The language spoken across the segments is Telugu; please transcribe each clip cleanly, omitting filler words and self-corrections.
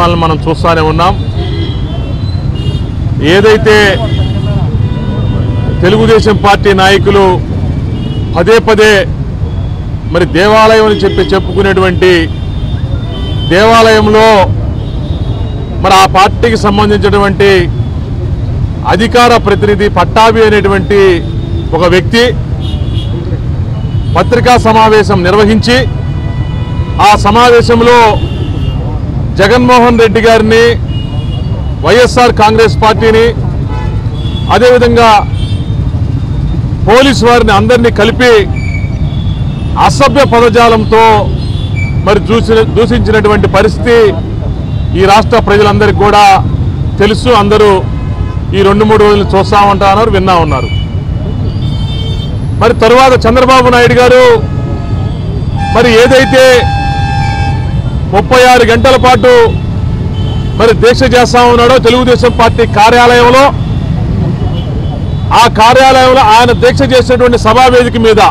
కార్యక్రమాలను మనం చూస్తూనే ఉన్నాం. ఏదైతే తెలుగుదేశం పార్టీ నాయకులు పదే పదే మరి దేవాలయం అని చెప్పుకునేటువంటి దేవాలయంలో మరి ఆ పార్టీకి సంబంధించినటువంటి అధికార ప్రతినిధి పట్టాభి అనేటువంటి ఒక వ్యక్తి పత్రికా సమావేశం నిర్వహించి ఆ సమావేశంలో జగన్మోహన్ రెడ్డి గారిని, వైఎస్ఆర్ కాంగ్రెస్ పార్టీని, అదేవిధంగా పోలీసు వారిని అందరినీ కలిపి అసభ్య పదజాలంతో మరి దూషించినటువంటి పరిస్థితి ఈ రాష్ట్ర ప్రజలందరికీ కూడా తెలుసు. అందరూ ఈ 2-3 రోజులు చూస్తూ ఉంటారు, విన్నా ఉన్నారు. మరి తరువాత చంద్రబాబు నాయుడు గారు మరి ఏదైతే 36 గంటల పాటు మరి దీక్ష చేస్తా ఉన్నాడో తెలుగుదేశం పార్టీ కార్యాలయంలో, ఆ కార్యాలయంలో ఆయన దీక్ష చేసినటువంటి సభావేదిక మీద,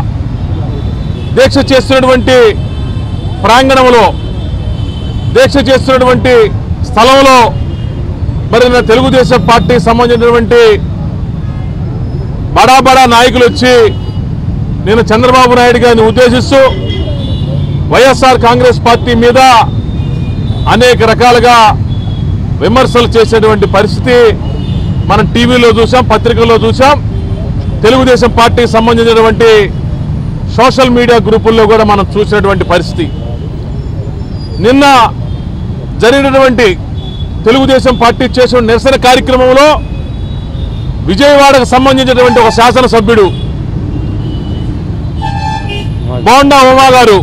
దీక్ష చేస్తున్నటువంటి ప్రాంగణంలో, దీక్ష చేస్తున్నటువంటి స్థలంలో మరి తెలుగుదేశం పార్టీ సంబంధించినటువంటి బడా నాయకులు వచ్చి నేను చంద్రబాబు నాయుడు గారిని ఉద్దేశిస్తూ వైఎస్ఆర్ కాంగ్రెస్ పార్టీ మీద అనేక రకాలుగా విమర్శలు చేసేటువంటి పరిస్థితి మనం టీవీలో చూసాం, పత్రికల్లో చూసాం. తెలుగుదేశం పార్టీకి సంబంధించినటువంటి సోషల్ మీడియా గ్రూపుల్లో కూడా మనం చూసినటువంటి పరిస్థితి. నిన్న జరిగినటువంటి తెలుగుదేశం పార్టీ చేసిన నిరసన కార్యక్రమంలో విజయవాడకు సంబంధించినటువంటి ఒక శాసనసభ్యుడు బోండా ఉమా గారు,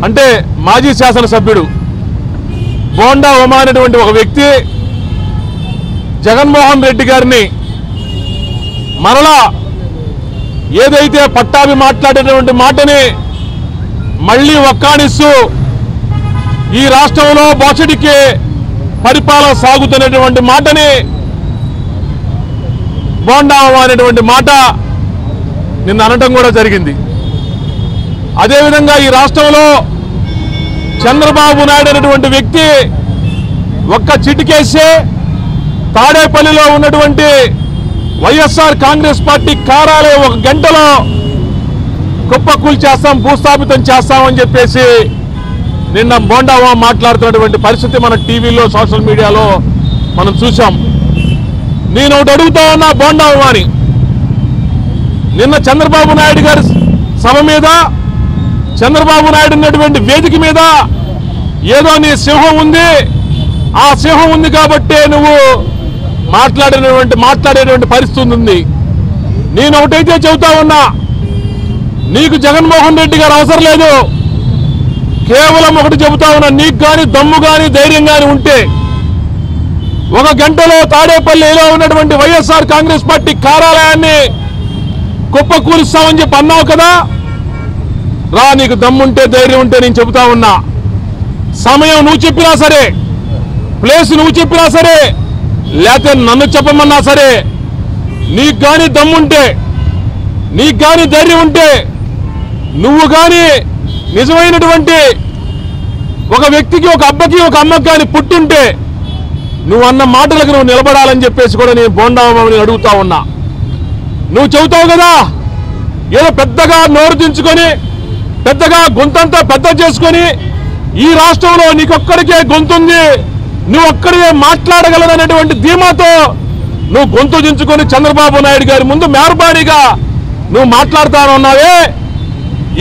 అంటే మాజీ శాసనసభ్యుడు బోండా ఉమా అనేటువంటి ఒక వ్యక్తి జగన్మోహన్ రెడ్డి గారిని మరలా ఏదైతే పట్టాభి మాట్లాడేటువంటి మాటని మళ్లీ ఒక్కానిస్తూ ఈ రాష్ట్రంలో బోచడికి పరిపాలన సాగుతున్నటువంటి మాటని, బోండా అనేటువంటి మాట నిన్న అనటం కూడా జరిగింది. అదేవిధంగా ఈ రాష్ట్రంలో చంద్రబాబు నాయుడు అనేటువంటి వ్యక్తి ఒక్క చిటికేసే తాడేపల్లిలో ఉన్నటువంటి వైఎస్ఆర్ కాంగ్రెస్ పార్టీ కార్యాలయం 1 గంటలో కుప్పకూల్ చేస్తాం, భూస్థాపితం చేస్తామని చెప్పేసి నిన్న బోండా మాట్లాడుతున్నటువంటి పరిస్థితి మన టీవీలో, సోషల్ మీడియాలో మనం చూసాం. నేను ఒకటి అడుగుతా ఉన్నా బోండా అని, నిన్న చంద్రబాబు నాయుడు గారి సభ మీద, చంద్రబాబు నాయుడు ఉన్నటువంటి వేదిక మీద ఏదో నీ సింహం ఉంది, ఆ సింహం ఉంది కాబట్టే నువ్వు మాట్లాడేటువంటి పరిస్థితి ఉంది. నేను ఒకటైతే చెబుతా ఉన్నా, నీకు జగన్మోహన్ రెడ్డి గారు అవసరం లేదు. కేవలం ఒకటి చెబుతా ఉన్నా, నీకు కానీ దమ్ము కానీ ధైర్యం కానీ ఉంటే 1 గంటలో తాడేపల్లిలో ఉన్నటువంటి వైఎస్ఆర్ కాంగ్రెస్ పార్టీ కార్యాలయాన్ని కుప్పకూలుస్తామని చెప్పి అన్నావు కదా, రా, నీకు దమ్ముంటే ధైర్యం ఉంటే నేను చెబుతా ఉన్నా. సమయం నువ్వు చెప్పినా సరే, ప్లేస్ నువ్వు చెప్పినా సరే, లేకపోతే నన్ను చెప్పమన్నా సరే, నీకు కానీ దమ్ముంటే, నీకు కానీ ధైర్యం ఉంటే, నువ్వు కానీ నిజమైనటువంటి ఒక వ్యక్తికి, ఒక అబ్బకి, ఒక అమ్మకి కానీ పుట్టుంటే నువ్వు అన్న మాటలకు నువ్వు నిలబడాలని చెప్పేసి కూడా నేను బోండామని అడుగుతా ఉన్నా. నువ్వు చెబుతావు కదా, ఏదో పెద్దగా నోరు దించుకొని, పెద్దగా గొంతంతా పెద్ద చేసుకొని ఈ రాష్ట్రంలో నీకొక్కడికే గొంతుంది, నువ్వు ఒక్కడివే మాట్లాడగలననేటువంటి ధీమాతో నువ్వు గొంతు దించుకొని చంద్రబాబు నాయుడు గారి ముందు మేరబాణిగా నువ్వు మాట్లాడుతానన్నావే.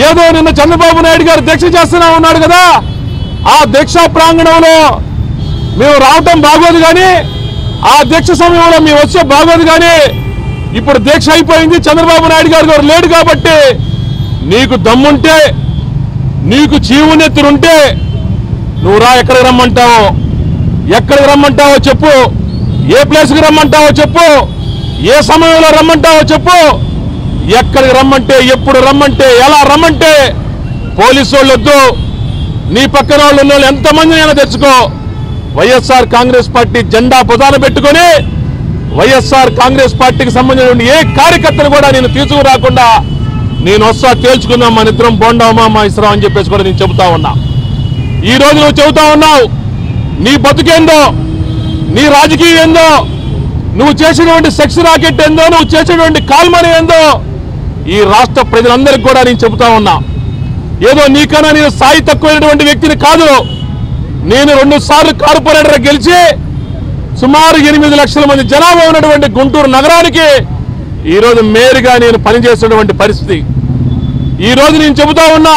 ఏదో నిన్న చంద్రబాబు నాయుడు గారు దీక్ష చేస్తున్నా ఉన్నాడు కదా, ఆ దీక్షా ప్రాంగణంలో మేము రావటం బాగోదు కానీ, ఆ దీక్ష సమయంలో మేము వచ్చే బాగోదు కానీ, ఇప్పుడు దీక్ష అయిపోయింది, చంద్రబాబు నాయుడు గారు లేడు కాబట్టి నీకు దమ్ముంటే, నీకు జీవునెత్తురుంటే నువ్వు రా, ఎక్కడికి రమ్మంటావో చెప్పు, ఏ ప్లేస్కి రమ్మంటావో చెప్పు, ఏ సమయంలో రమ్మంటావో చెప్పు, ఎక్కడికి రమ్మంటే, ఎప్పుడు రమ్మంటే, ఎలా రమ్మంటే పోలీసు వాళ్ళు వద్దు, నీ పక్కన వాళ్ళు ఉన్న వాళ్ళు ఎంతమంది అయినా తెచ్చుకో, వైఎస్ఆర్ కాంగ్రెస్ పార్టీ జెండా ప్రధాన పెట్టుకొని వైఎస్ఆర్ కాంగ్రెస్ పార్టీకి సంబంధించిన ఏ కార్యకర్తను కూడా నేను తీసుకురాకుండా నేను వస్తా, తేల్చుకుందాం, మన ఇద్దరం బోండా ఉమా ఇస్రాం అని చెప్పేసి కూడా నేను చెబుతా ఉన్నా. ఈ రోజు నువ్వు చెబుతా ఉన్నావు, నీ బతుకేందో, నీ రాజకీయం ఏందో, నువ్వు చేసినటువంటి సెక్స్ రాకెట్ ఏందో, నువ్వు చేసినటువంటి కాల్మనీ ఏందో ఈ రాష్ట్ర ప్రజలందరికీ కూడా నేను చెబుతా ఉన్నా. ఏదో నీకన్నా నేను స్థాయి తక్కువైనటువంటి వ్యక్తిని కాదు. నేను 2 సార్లు కార్పొరేటర్ గెలిచి సుమారు 8 లక్షల మంది జనాభా ఉన్నటువంటి గుంటూరు నగరానికి ఈరోజు మేయర్గా నేను పనిచేస్తున్నటువంటి పరిస్థితి. ఈరోజు నేను చెబుతా ఉన్నా,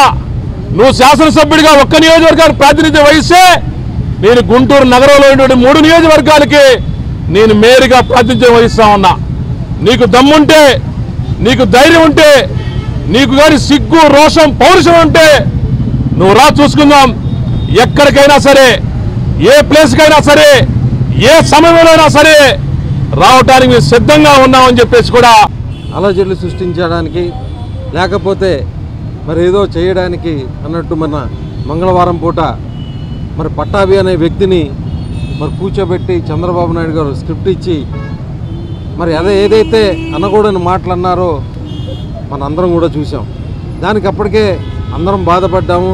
నువ్వు శాసనసభ్యుడిగా ఒక్క నియోజకవర్గానికి ప్రాతినిధ్యం వహిస్తే నేను గుంటూరు నగరంలో ఉన్నటువంటి 3 నియోజకవర్గాలకి నేను మేయర్గా ప్రాతినిధ్యం వహిస్తా ఉన్నా. నీకు దమ్ముంటే, నీకు ధైర్యం ఉంటే, నీకు కానీ సిగ్గు, రోషం, పౌరుషం ఉంటే నువ్వు రా, చూసుకుందాం. ఎక్కడికైనా సరే, ఏ ప్లేస్కైనా సరే, ఏ సమయంలోనైనా సరే రావటానికి మేము సిద్ధంగా ఉన్నామని చెప్పేసి కూడా అలజడులు సృష్టించడానికి, లేకపోతే మరి ఏదో చేయడానికి అన్నట్టు మన మంగళవారం పూట మరి పట్టాభి అనే వ్యక్తిని మరి కూర్చోబెట్టి చంద్రబాబు నాయుడు గారు స్క్రిప్ట్ ఇచ్చి మరి ఏదైతే అనకూడని మాటలు అన్నారో మనందరం కూడా చూసాం. దానికి అప్పటికే అందరం బాధపడ్డాము.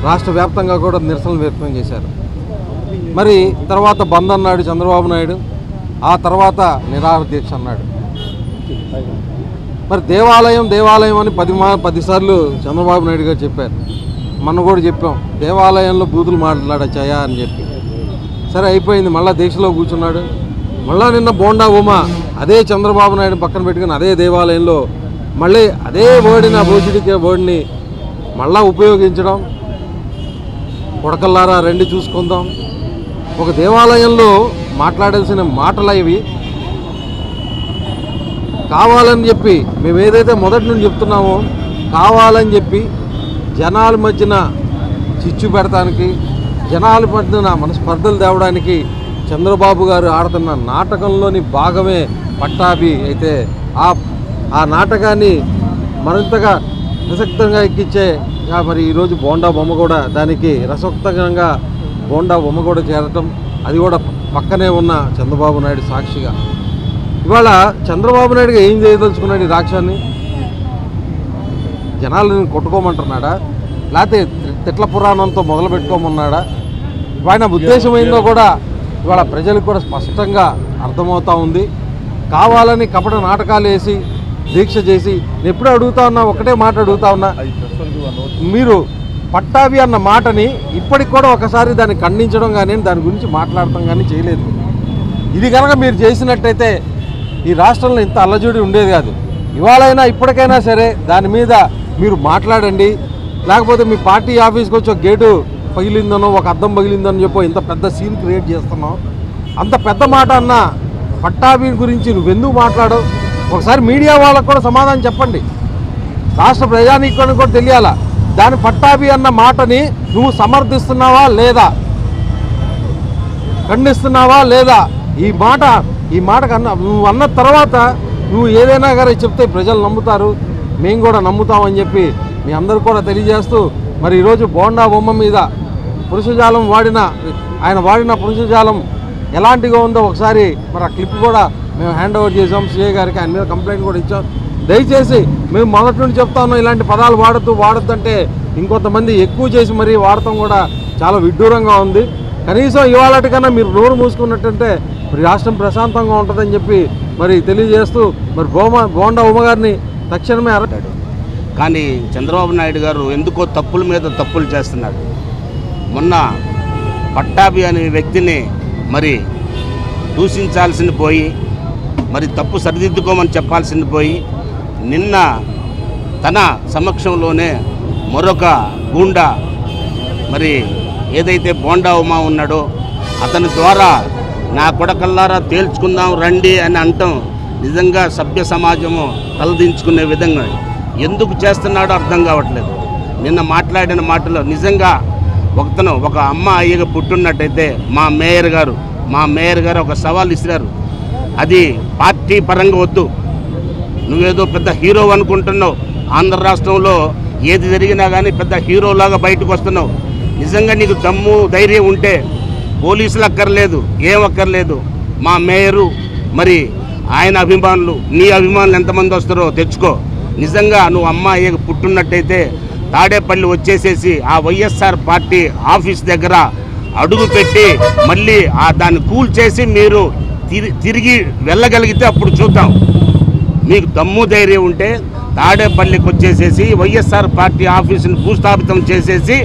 రాష్ట్ర వ్యాప్తంగా కూడా నిరసనలు వ్యక్తం చేశారు. మరి తర్వాత బంద్ అన్నాడు చంద్రబాబు నాయుడు, ఆ తర్వాత నిరాహార దీక్ష అన్నాడు. మరి దేవాలయం దేవాలయం అని 10 సార్లు చంద్రబాబు నాయుడు గారు చెప్పారు. మనం కూడా చెప్పాం, దేవాలయంలో బూతులు మాట్లాడచ్చాయా అని చెప్పి. సరే అయిపోయింది, మళ్ళీ దీక్షలో కూర్చున్నాడు. మళ్ళీ నిన్న బోండా ఉమా అదే చంద్రబాబు నాయుడు పక్కన పెట్టుకుని అదే దేవాలయంలో మళ్ళీ అదే వర్డ్ని, అబోసిడికే వర్డ్ని మళ్ళా ఉపయోగించడం. కొడకల్లారా రండి చూసుకుందాం. ఒక దేవాలయంలో మాట్లాడాల్సిన మాటలు ఇవి. కావాలని చెప్పి మేము ఏదైతే మొదటి నుండి చెప్తున్నామో, కావాలని చెప్పి జనాల మధ్యన చిచ్చు పెడతానికి, జనాల మధ్యన మన స్పర్ధలు తేవడానికి చంద్రబాబు గారు ఆడుతున్న నాటకంలోని భాగమే పట్టాభి. అయితే ఆ నాటకాన్ని మరింతగా రసక్తంగా ఎక్కించే మరి ఈరోజు బోండా బొమ్మ కూడా దానికి రసోక్తంగా బోండా బొమ్మ కూడా చేరటం, అది కూడా పక్కనే ఉన్న చంద్రబాబు నాయుడు సాక్షిగా. ఇవాళ చంద్రబాబు నాయుడుగా ఏం చేయదలుచుకున్నాడు ఈ రాక్షాన్ని? జనాలను కొట్టుకోమంటున్నాడా, లేకపోతే తిట్ల పురాణంతో మొదలు పెట్టుకోమన్నాడా? ఆయన ఉద్దేశం ఏందో కూడా ఇవాళ ప్రజలకు కూడా స్పష్టంగా అర్థమవుతూ ఉంది. కావాలని కపట నాటకాలు వేసి దీక్ష చేసి నేను ఎప్పుడూ అడుగుతా ఉన్నా, ఒకటే మాట అడుగుతా ఉన్నా, మీరు పట్టాభి అన్న మాటని ఇప్పటికి కూడా ఒకసారి దాన్ని ఖండించడం కానీ దాని గురించి మాట్లాడటం కానీ చేయలేదు. ఇది కనుక మీరు చేసినట్టయితే ఈ రాష్ట్రంలో ఇంత అల్లజడి ఉండేది కాదు. ఇవాళైనా ఇప్పటికైనా సరే దాని మీద మీరు మాట్లాడండి. లేకపోతే మీ పార్టీ ఆఫీస్కి వచ్చి ఒక గేటు పగిలిందనో, ఒక అద్దం పగిలిందని చెప్పో ఇంత పెద్ద సీన్ క్రియేట్ చేస్తున్నావు. అంత పెద్ద మాట అన్న పట్టాభి గురించి నువ్వెందుకు మాట్లాడవు? ఒకసారి మీడియా వాళ్ళకు కూడా సమాధానం చెప్పండి. రాష్ట్ర ప్రజానీకానికి కూడా తెలియాలా, దాని పట్టాభి అన్న మాటని నువ్వు సమర్థిస్తున్నావా లేదా, ఖండిస్తున్నావా లేదా? ఈ మాట కన్నా నువ్వు అన్న తర్వాత నువ్వు ఏదైనా కానీ చెప్తే ప్రజలు నమ్ముతారు, మేము కూడా నమ్ముతామని చెప్పి మీ అందరూ కూడా తెలియజేస్తూ, మరి ఈరోజు బోండా బొమ్మ మీద పురుషజాలం ఆయన వాడిన పురుషజాలం ఎలాంటిగా ఉందో ఒకసారి మరి ఆ క్లిప్ కూడా మేము హ్యాండ్ ఓవర్ చేసాం సిఐ గారికి. ఆయన మీద కంప్లైంట్ కూడా ఇచ్చాం. దయచేసి మేము మొదటి నుండి చెప్తా ఉన్నాం, ఇలాంటి పదాలు వాడొద్దు అంటే ఇంకొంతమంది ఎక్కువ చేసి మరీ వాడటం కూడా చాలా విడ్డూరంగా ఉంది. కనీసం ఇవాళకన్నా మీరు నోరు మూసుకున్నట్టంటే మరి రాష్ట్రం ప్రశాంతంగా ఉంటుందని చెప్పి మరి తెలియజేస్తూ, మరి బోండా ఉమ్మగారిని తక్షణమే అరెస్టాడు. కానీ చంద్రబాబు నాయుడు గారు ఎందుకో తప్పుల మీద తప్పులు చేస్తున్నాడు. మొన్న పట్టాభి అనే వ్యక్తిని మరి దూషించాల్సింది పోయి, మరి తప్పు సరిదిద్దుకోమని చెప్పాల్సింది పోయి, నిన్న తన సమక్షంలోనే మరొక గూండా మరి ఏదైతే బోండా ఉమా ఉన్నాడో అతని ద్వారా నా కొడకల్లారా తేల్చుకుందాం రండి అని అంటాం నిజంగా సభ్య సమాజము తలదించుకునే విధంగా ఎందుకు చేస్తున్నాడో అర్థం కావట్లేదు. నిన్న మాట్లాడిన మాటలో నిజంగా ఒక అమ్మ అయ్యగా పుట్టున్నట్టయితే మా మేయర్ గారు ఒక సవాల్ ఇస్తారు. అది పార్టీ పరంగా వద్దు, నువ్వేదో పెద్ద హీరో అనుకుంటున్నావు, ఆంధ్ర రాష్ట్రంలో ఏది జరిగినా కానీ పెద్ద హీరోలాగా బయటకు వస్తున్నావు. నిజంగా నీకు దమ్ము ధైర్యం ఉంటే పోలీసులు అక్కర్లేదు, ఏం అక్కర్లేదు, మా మేయరు మరి ఆయన అభిమానులు, నీ అభిమానులు ఎంతమంది వస్తారో తెచ్చుకో. నిజంగా నువ్వు అమ్మ అయ్యకు పుట్టున్నట్టయితే తాడేపల్లి వచ్చేసేసి ఆ వైఎస్ఆర్ పార్టీ ఆఫీస్ దగ్గర అడుగు పెట్టి మళ్ళీ దాన్ని కూల్ చేసి మీరు తిరిగి వెళ్ళగలిగితే అప్పుడు చూద్దాం. మీకు దమ్ము ధైర్యం ఉంటే తాడేపల్లికి వచ్చేసేసి వైఎస్ఆర్ పార్టీ ఆఫీసుని భూస్థాపితం చేసేసి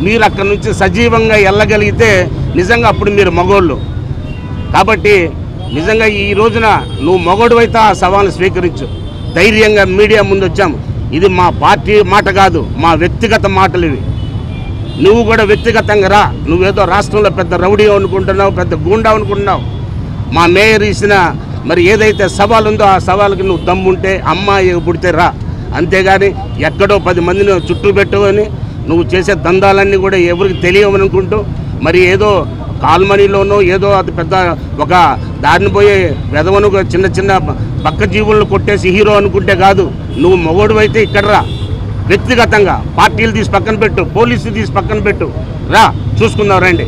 మీరు అక్కడి నుంచి సజీవంగా వెళ్ళగలిగితే నిజంగా అప్పుడు మీరు మగోళ్ళు. కాబట్టి నిజంగా ఈ రోజున నువ్వు మగోడు అయితే ఆ సవాలు స్వీకరించు. ధైర్యంగా మీడియా ముందు వచ్చాము. ఇది మా పార్టీ మాట కాదు, మా వ్యక్తిగత మాటలు ఇవి. నువ్వు కూడా వ్యక్తిగతంగా రా. నువ్వేదో రాష్ట్రంలో పెద్ద రౌడీ అనుకుంటున్నావు, పెద్ద గూండా అనుకుంటున్నావు. మా మేయర్ ఇచ్చిన మరి ఏదైతే సవాల్ ఉందో ఆ సవాలుకి నువ్వు దమ్ముంటే అమ్మాయి పుడితే రా. అంతేగాని ఎక్కడో 10 మందిని చుట్టూ పెట్టుకొని నువ్వు చేసే దందాలన్నీ కూడా ఎవరికి తెలియవనుకుంటూ మరి ఏదో కాల్మనీలోనో ఏదో అది పెద్ద ఒక దారిని పోయే వెధవను చిన్న చిన్న పక్క జీవులను కొట్టేసి హీరో అనుకుంటే కాదు. నువ్వు మగోడు అయితే ఇక్కడ రా. వ్యక్తిగతంగా పార్టీలు తీసి పక్కన పెట్టు, పోలీసులు తీసి పక్కన పెట్టు, రా చూసుకుందాం రండి.